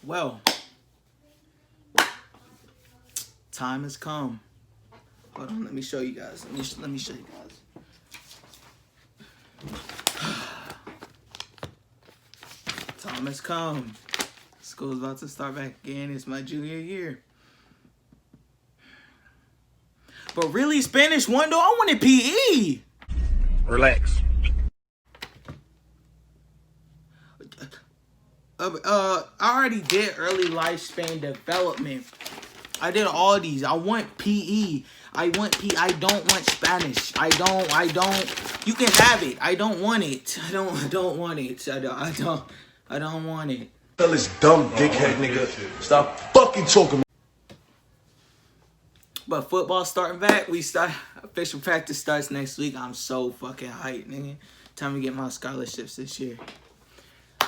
Well, time has come. Hold on, let me show you guys. Let me show you guys. Time has come. School's about to start back again. It's my junior year. But really, Spanish 1 though, I wanted PE. Relax. I already did early lifespan development. I did all these. I want PE. I want PE. I don't want Spanish. I don't. You can have it. I don't want it. I don't want it. I don't want it. Tell this dumb dickhead nigga stop fucking talking. But football starting back. Official practice starts next week. I'm so fucking hyped, nigga. Time to get my scholarships this year.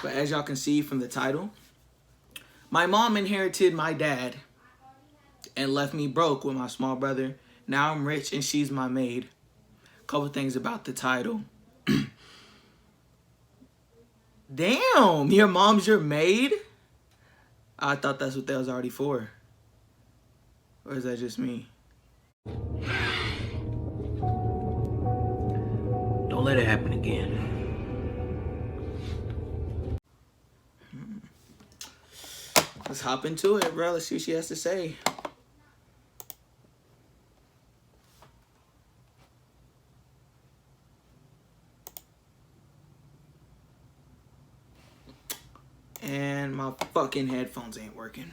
But as y'all can see from the title, my mom inherited my dad and left me broke with my small brother. Now I'm rich and she's my maid. Couple things about the title. Damn, your mom's your maid? I thought that's what that was already for. Or is that just me? Don't let it happen again. Let's hop into it, bro. Let's see what she has to say. And my fucking headphones ain't working.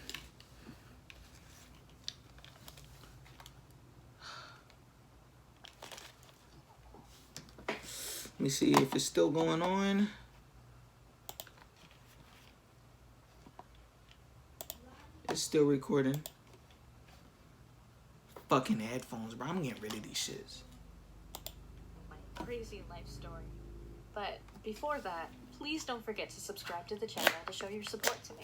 Let me see if it's still going on. It's still recording. Fucking headphones, bro. I'm getting rid of these shits. My crazy life story. But before that, please don't forget to subscribe to the channel to show your support to me.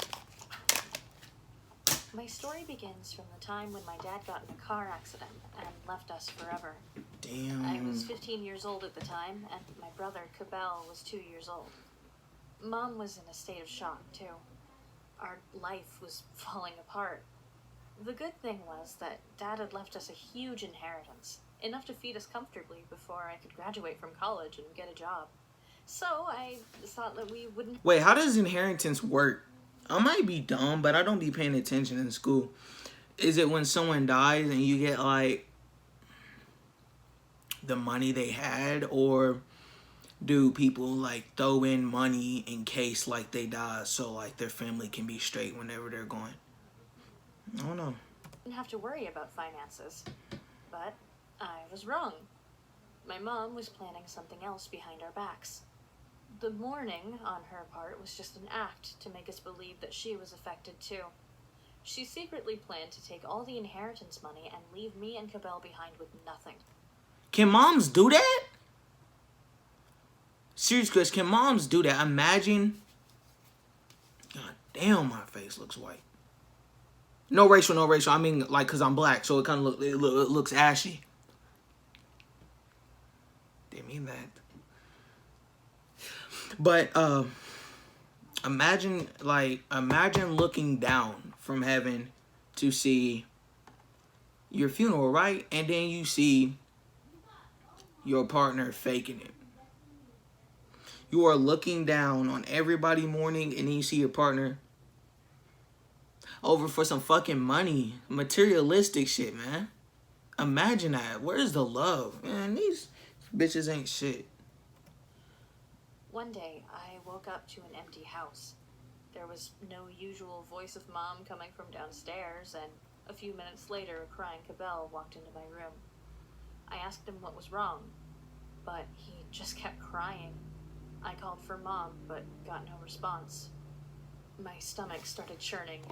My story begins from the time when my dad got in a car accident and left us forever. Damn. I was 15 years old at the time, and my brother, Cabell, was 2 years old. Mom was in a state of shock, too. Our life was falling apart. The good thing was that Dad had left us a huge inheritance, enough to feed us comfortably before I could graduate from college and get a job. So I thought that we wouldn't... Wait, how does inheritance work? I might be dumb, but I don't be paying attention in school. Is it when someone dies and you get, like, the money they had? Or do people, like, throw in money in case, like, they die so, like, their family can be straight whenever they're going? I don't know. Didn't have to worry about finances. But I was wrong. My mom was planning something else behind our backs. The mourning on her part was just an act to make us believe that she was affected too. She secretly planned to take all the inheritance money and leave me and Cabell behind with nothing. Can moms do that? Serious question, can moms do that? Imagine. God damn, my face looks white. No racial, no racial. I mean, like, because I'm black, so it kind of looks ashy. Didn't mean that. But imagine looking down from heaven to see your funeral, right? And then you see your partner faking it. You are looking down on everybody mourning, and then you see your partner over for some fucking money. Materialistic shit, man. Imagine that. Where's the love? Man, these bitches ain't shit. One day, I woke up to an empty house. There was no usual voice of Mom coming from downstairs, and a few minutes later, a crying Cabell walked into my room. I asked him what was wrong, but he just kept crying. I called for Mom, but got no response. My stomach started churning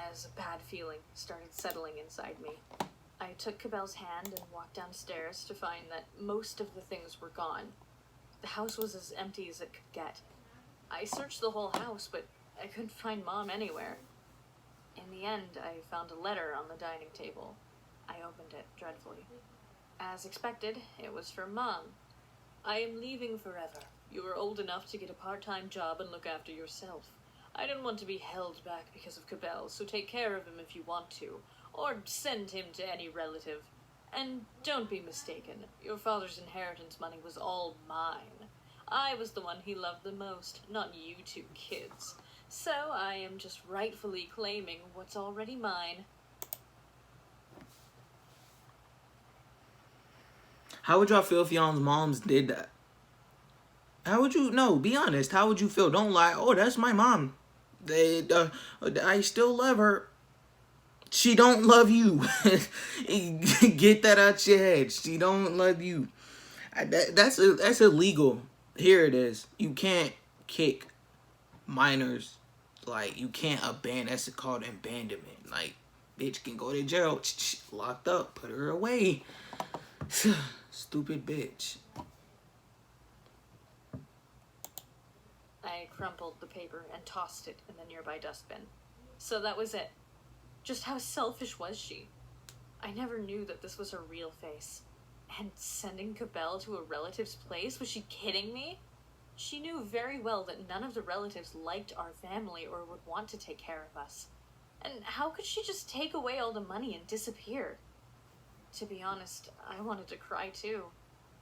as a bad feeling started settling inside me. I took Cabell's hand and walked downstairs to find that most of the things were gone. The house was as empty as it could get. I searched the whole house, but I couldn't find Mom anywhere. In the end, I found a letter on the dining table. I opened it dreadfully. As expected, it was from Mom. I am leaving forever. You are old enough to get a part-time job and look after yourself. I didn't want to be held back because of Cabell, so take care of him if you want to, or send him to any relative. And don't be mistaken, your father's inheritance money was all mine. I was the one he loved the most, not you two kids. So I am just rightfully claiming what's already mine. How would y'all feel if y'all's moms did that? How would you, no, be honest, how would you feel? Don't lie, oh, that's my mom. I still love her. She don't love you. Get that out your head. She don't love you. That's illegal. Here it is. You can't kick minors. Like, you can't abandon. That's called abandonment. Like, bitch can go to jail. Locked up. Put her away. Stupid bitch. I crumpled the paper and tossed it in the nearby dustbin. So that was it. Just how selfish was she? I never knew that this was her real face. And sending Cabell to a relative's place? Was she kidding me? She knew very well that none of the relatives liked our family or would want to take care of us. And how could she just take away all the money and disappear? To be honest, I wanted to cry too.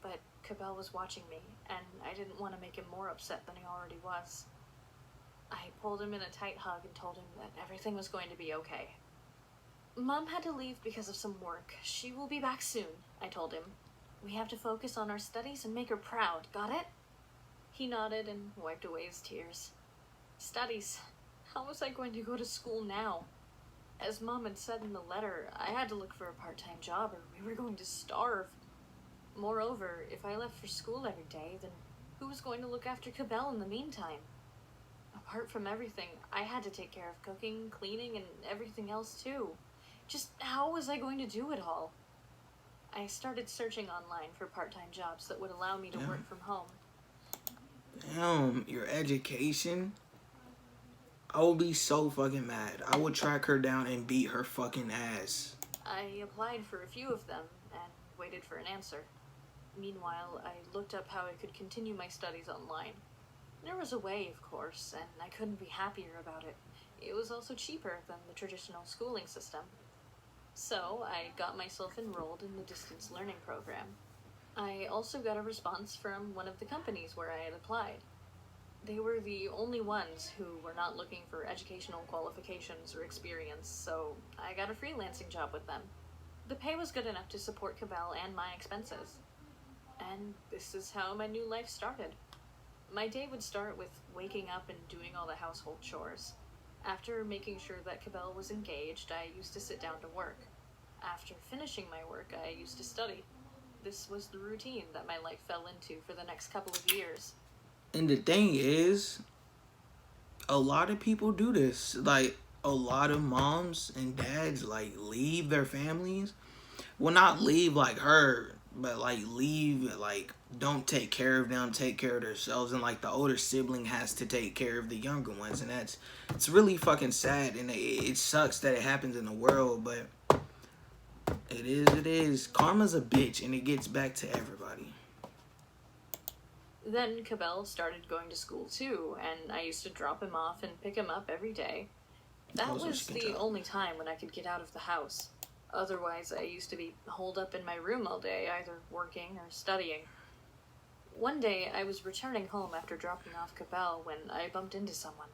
But Cabell was watching me, and I didn't want to make him more upset than he already was. I pulled him in a tight hug and told him that everything was going to be okay. Mom had to leave because of some work. She will be back soon, I told him. We have to focus on our studies and make her proud, got it? He nodded and wiped away his tears. Studies. How was I going to go to school now? As Mom had said in the letter, I had to look for a part-time job or we were going to starve. Moreover, if I left for school every day, then who was going to look after Cabell in the meantime? Apart from everything, I had to take care of cooking, cleaning, and everything else too. Just how was I going to do it all? I started searching online for part-time jobs that would allow me to work from home. Damn, your education? I would be so fucking mad. I would track her down and beat her fucking ass. I applied for a few of them and waited for an answer. Meanwhile, I looked up how I could continue my studies online. There was a way, of course, and I couldn't be happier about it. It was also cheaper than the traditional schooling system. So, I got myself enrolled in the distance learning program. I also got a response from one of the companies where I had applied. They were the only ones who were not looking for educational qualifications or experience, so I got a freelancing job with them. The pay was good enough to support Cabell and my expenses. And this is how my new life started. My day would start with waking up and doing all the household chores. After making sure that Cabell was engaged, I used to sit down to work. After finishing my work, I used to study. This was the routine that my life fell into for the next couple of years. And the thing is, a lot of people do this. Like, a lot of moms and dads, like, leave their families. Well, not leave like her, but, like, leave, like, don't take care of them, take care of themselves. And, like, the older sibling has to take care of the younger ones. And it's really fucking sad. And it sucks that it happens in the world, but it is. Karma's a bitch, and it gets back to everybody. Then Cabell started going to school too, and I used to drop him off and pick him up every day. That was the only time when I could get out of the house. Otherwise, I used to be holed up in my room all day, either working or studying. One day, I was returning home after dropping off Cabell when I bumped into someone.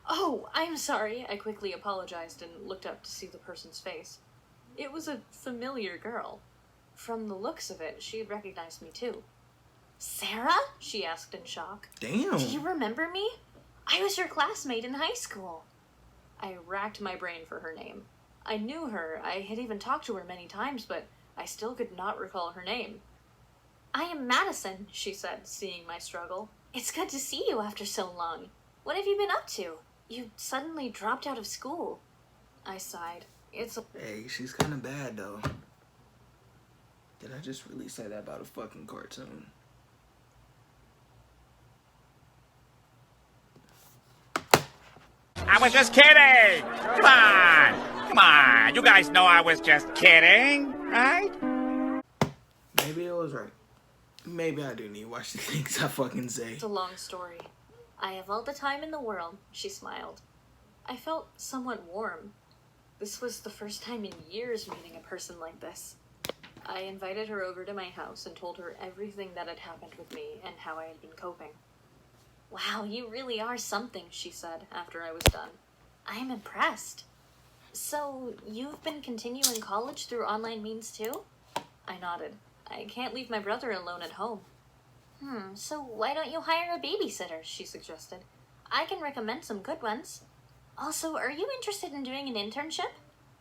"Oh, I'm sorry," I quickly apologized and looked up to see the person's face. It was a familiar girl. From the looks of it, she had recognized me too. "Sarah?" she asked in shock. Damn. "Do you remember me? I was your classmate in high school." I racked my brain for her name. I knew her, I had even talked to her many times, but I still could not recall her name. "I am Madison," she said, seeing my struggle. "It's good to see you after so long. What have you been up to? You suddenly dropped out of school." I sighed. Hey, she's kind of bad, though. Did I just really say that about a fucking cartoon? I was just kidding! Come on! You guys know I was just kidding, right? Maybe it was right. Maybe I do need to watch the things I fucking say. It's a long story. I have all the time in the world, she smiled. I felt somewhat warm. This was the first time in years meeting a person like this. I invited her over to my house and told her everything that had happened with me and how I had been coping. Wow, you really are something, she said after I was done. I am impressed. So, you've been continuing college through online means too? I nodded. I can't leave my brother alone at home. So why don't you hire a babysitter, she suggested. I can recommend some good ones. Also, are you interested in doing an internship?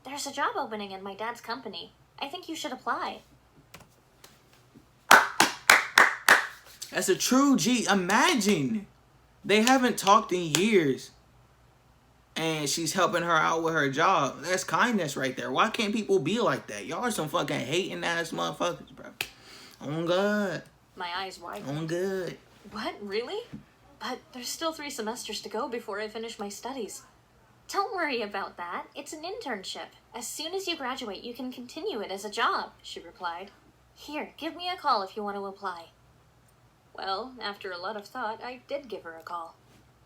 There's a job opening in my dad's company. I think you should apply. That's a true G. Imagine. They haven't talked in years. And she's helping her out with her job. That's kindness right there. Why can't people be like that? Y'all are some fucking hating ass motherfuckers, bro. On God. My eyes widened. On good. What? Really? But there's still 3 semesters to go before I finish my studies. Don't worry about that. It's an internship. As soon as you graduate, you can continue it as a job, she replied. Here, give me a call if you want to apply. Well, after a lot of thought, I did give her a call.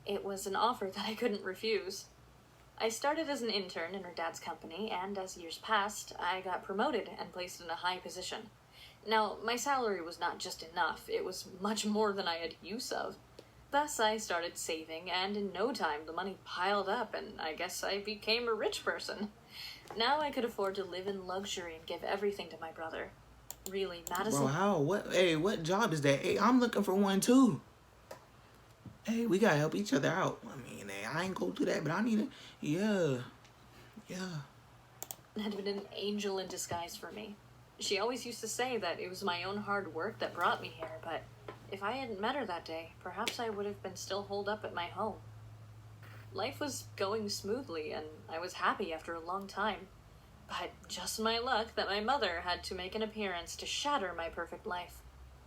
It was an offer that I couldn't refuse. I started as an intern in her dad's company, and as years passed, I got promoted and placed in a high position. Now, my salary was not just enough, it was much more than I had use of. Thus, I started saving, and in no time the money piled up, and I guess I became a rich person. Now I could afford to live in luxury and give everything to my brother. Really, Madison... Bro, how? What? Hey, what job is that? Hey, I'm looking for one too. Hey, we gotta help each other out. I mean, hey, I ain't go through that, but I need it. Yeah. Had been an angel in disguise for me. She always used to say that it was my own hard work that brought me here, but if I hadn't met her that day, perhaps I would have been still holed up at my home. Life was going smoothly, and I was happy after a long time. But just my luck that my mother had to make an appearance to shatter my perfect life.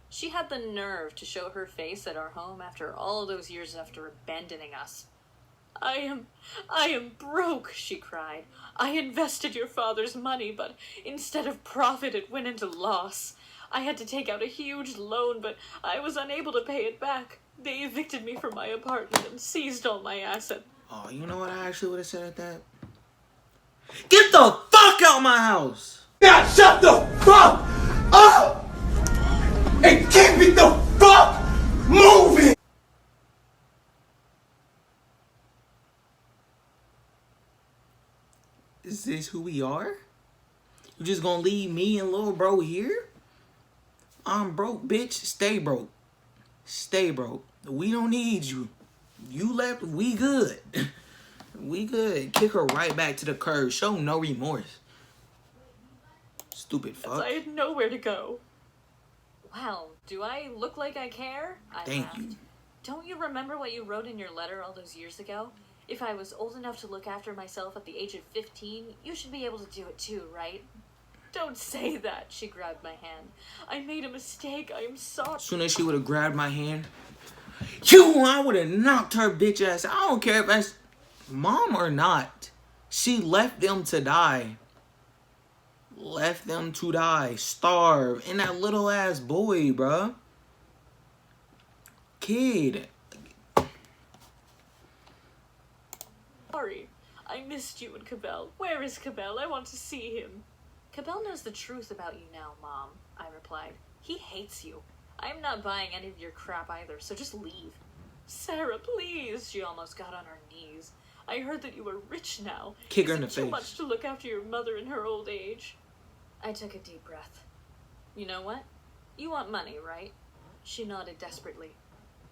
She had the nerve to show her face at our home after all those years after abandoning us. I am broke, she cried. I invested your father's money, but instead of profit, it went into loss. I had to take out a huge loan, but I was unable to pay it back. They evicted me from my apartment and seized all my assets. Oh, you know what I actually would have said at that? Get the fuck out my house! Now shut the fuck up and keep it the fuck moving. Is this who we are? You just gonna leave me and little bro here? I'm broke, bitch. Stay broke. Stay broke. We don't need you. You left, we good. We good. Kick her right back to the curb. Show no remorse. Stupid fuck. I had nowhere to go. Wow, do I look like I care? I Thank laughed. you. Don't you remember what you wrote in your letter all those years ago? If I was old enough to look after myself at the age of 15, you should be able to do it too, right? Don't say that, she grabbed my hand. I made a mistake, I am sorry. As soon as she would have grabbed my hand, I would have knocked her bitch ass. I don't care if that's mom or not. She left them to die. Left them to die. Starve. And that little ass boy, bruh. Kid. Sorry. I missed you and Cabell. Where is Cabell? I want to see him. Cabell knows the truth about you now, Mom, I replied. He hates you. I'm not buying any of your crap either, so just leave. Sarah, please. She almost got on her knees. I heard that you were rich now. Kick her in Is the it too face. much to look after your mother in her old age? I took a deep breath. You know what? You want money, right? She nodded desperately.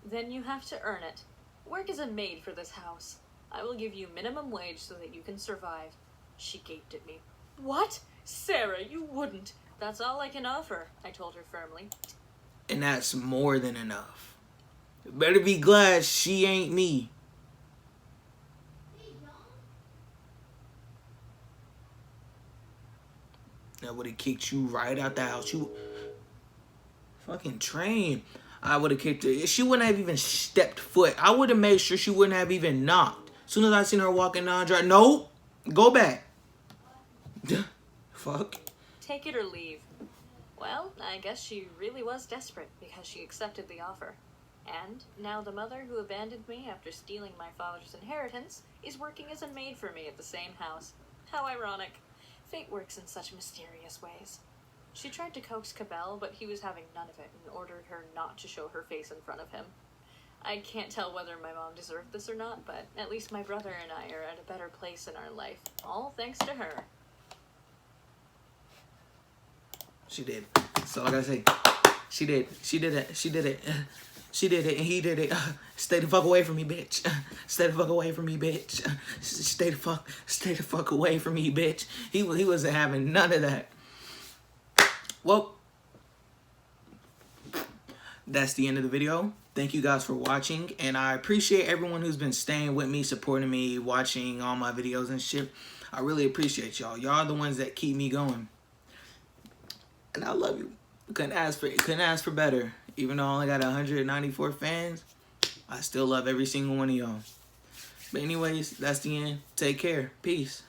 Then you have to earn it. Work as a maid for this house. I will give you minimum wage so that you can survive. She gaped at me. What? Sarah, you wouldn't. That's all I can offer, I told her firmly. And that's more than enough. Better be glad she ain't me. I would have kicked you right out the house. You fucking train. I would have kicked her. She wouldn't have even stepped foot. I would have made sure she wouldn't have even knocked. As soon as I seen her walking down, drive. Nope. Go back. Fuck. Take it or leave. Well, I guess she really was desperate because she accepted the offer. And now the mother who abandoned me after stealing my father's inheritance is working as a maid for me at the same house. How ironic. Fate works in such mysterious ways. She tried to coax Cabell, but he was having none of it and ordered her not to show her face in front of him. I can't tell whether my mom deserved this or not, but at least my brother and I are at a better place in our life, all thanks to her. She did. That's all I gotta say. She did. She did it. She did it. She did it and he did it. Stay the fuck away from me, bitch. Stay the fuck away from me, bitch. Stay the fuck away from me, bitch. He wasn't having none of that. Well, that's the end of the video. Thank you guys for watching, and I appreciate everyone who's been staying with me, supporting me, watching all my videos and shit. I really appreciate y'all. Y'all are the ones that keep me going, and I love you. Couldn't ask for better. Even though I only got 194 fans, I still love every single one of y'all. But anyways, that's the end. Take care. Peace.